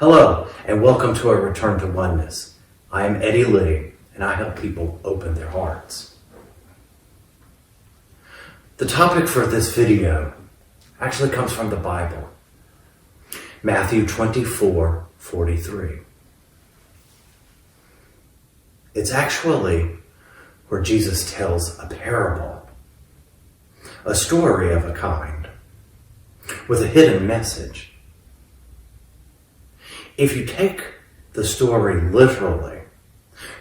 Hello, and welcome to our return to Oneness. I am Eddie Lee, and I help people open their hearts. The topic for this video actually comes from the Bible, Matthew 24:43. It's actually where Jesus tells a parable, a story of a kind, with a hidden message. If you take the story literally,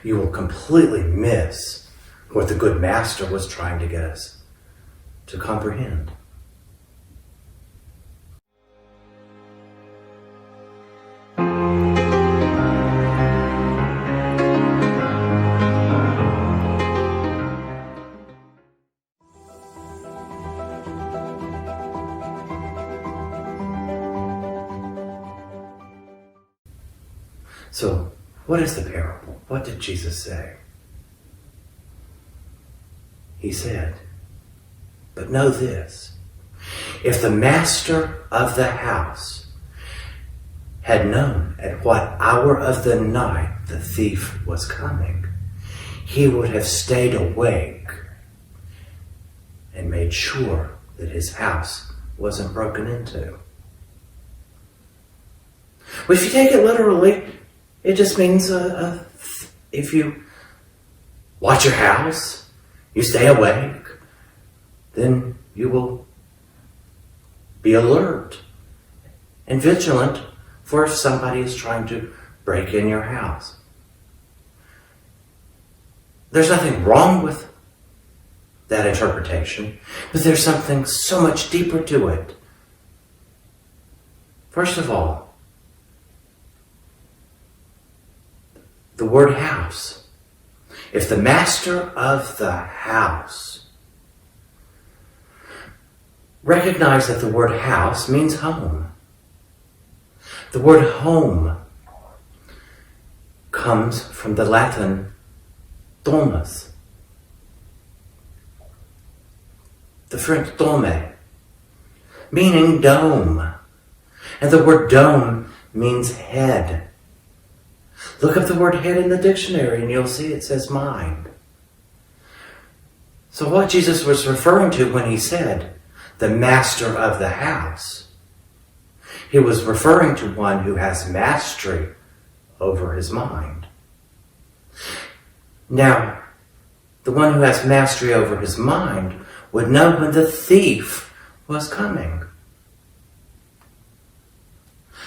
you will completely miss what the good master was trying to get us to comprehend. So, what is the parable? What did Jesus say? He said, "But know this, if the master of the house had known at what hour of the night the thief was coming, he would have stayed awake and made sure that his house wasn't broken into." Well, if you take it literally, it just means if you watch your house, you stay awake, then you will be alert and vigilant for if somebody is trying to break in your house. There's nothing wrong with that interpretation, but there's something so much deeper to it. First of all, the word house. If the master of the house, recognize that the word house means home. The word home comes from the Latin domus, the French dome, meaning dome. And the word dome means head. Look up the word head in the dictionary and you'll see it says mind. So what Jesus was referring to when he said the master of the house, he was referring to one who has mastery over his mind. Now, the one who has mastery over his mind would know when the thief was coming.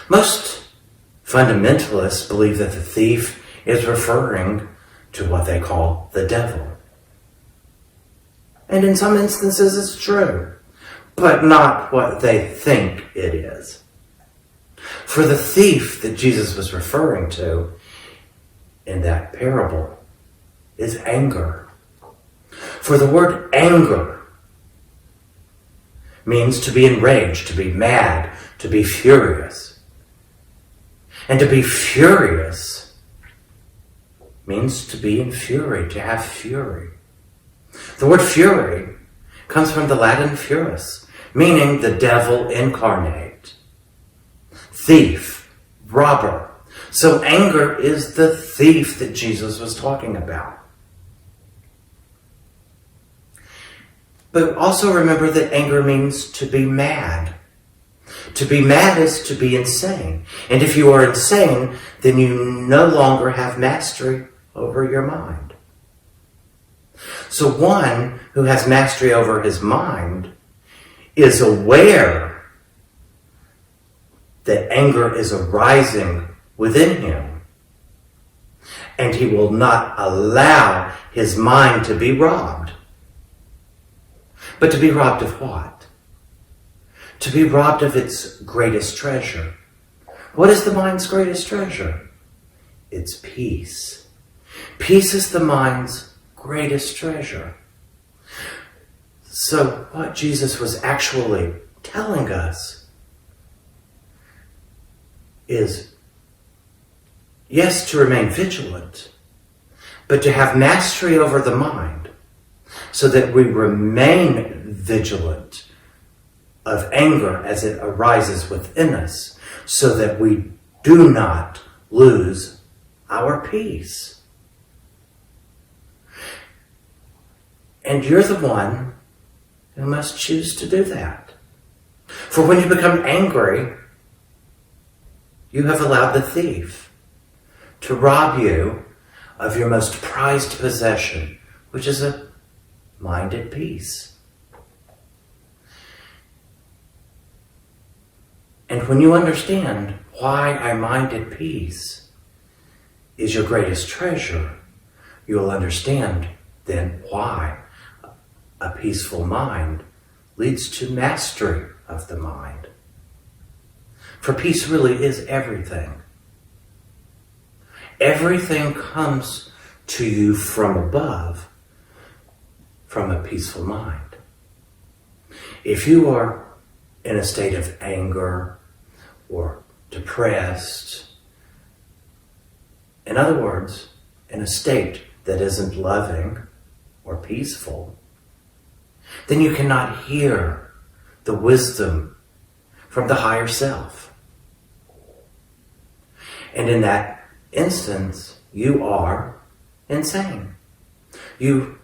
Most fundamentalists believe that the thief is referring to what they call the devil. And in some instances it's true, but not what they think it is. For the thief that Jesus was referring to in that parable is anger. For the word anger means to be enraged, to be mad, to be furious. And to be furious means to be in fury, to have fury. The word fury comes from the Latin furus, meaning the devil incarnate, thief, robber. So anger is the thief that Jesus was talking about. But also remember that anger means to be mad. To be mad is to be insane. And if you are insane, then you no longer have mastery over your mind. So one who has mastery over his mind is aware that anger is arising within him. And he will not allow his mind to be robbed. But to be robbed of what? To be robbed of its greatest treasure. What is the mind's greatest treasure? It's peace. Peace is the mind's greatest treasure. So what Jesus was actually telling us is, yes, to remain vigilant, but to have mastery over the mind so that we remain of anger as it arises within us, so that we do not lose our peace. And you're the one who must choose to do that. For when you become angry, you have allowed the thief to rob you of your most prized possession, which is a mind at peace. And when you understand why a mind at peace is your greatest treasure, you will understand then why a peaceful mind leads to mastery of the mind. For peace really is everything. Everything comes to you from above, from a peaceful mind. If you are in a state of anger or depressed, in other words, in a state that isn't loving or peaceful, then you cannot hear the wisdom from the higher self. And in that instance, you are insane.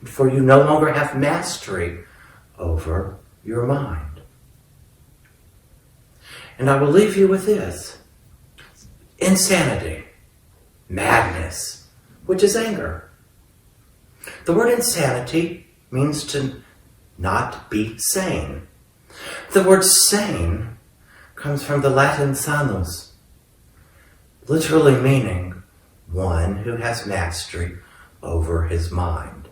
For you no longer have mastery over your mind. And I will leave you with this. Insanity, madness, which is anger. The word insanity means to not be sane. The word sane comes from the Latin sanus, literally meaning one who has mastery over his mind.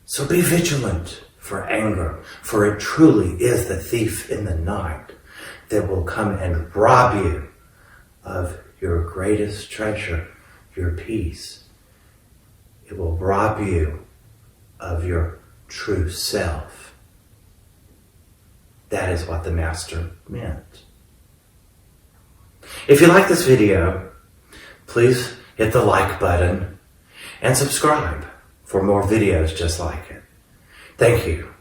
So be vigilant for anger, for it truly is the thief in the night that will come and rob you of your greatest treasure, your peace. It will rob you of your true self. That is what the Master meant. If you like this video, please hit the like button and subscribe for more videos just like it. Thank you.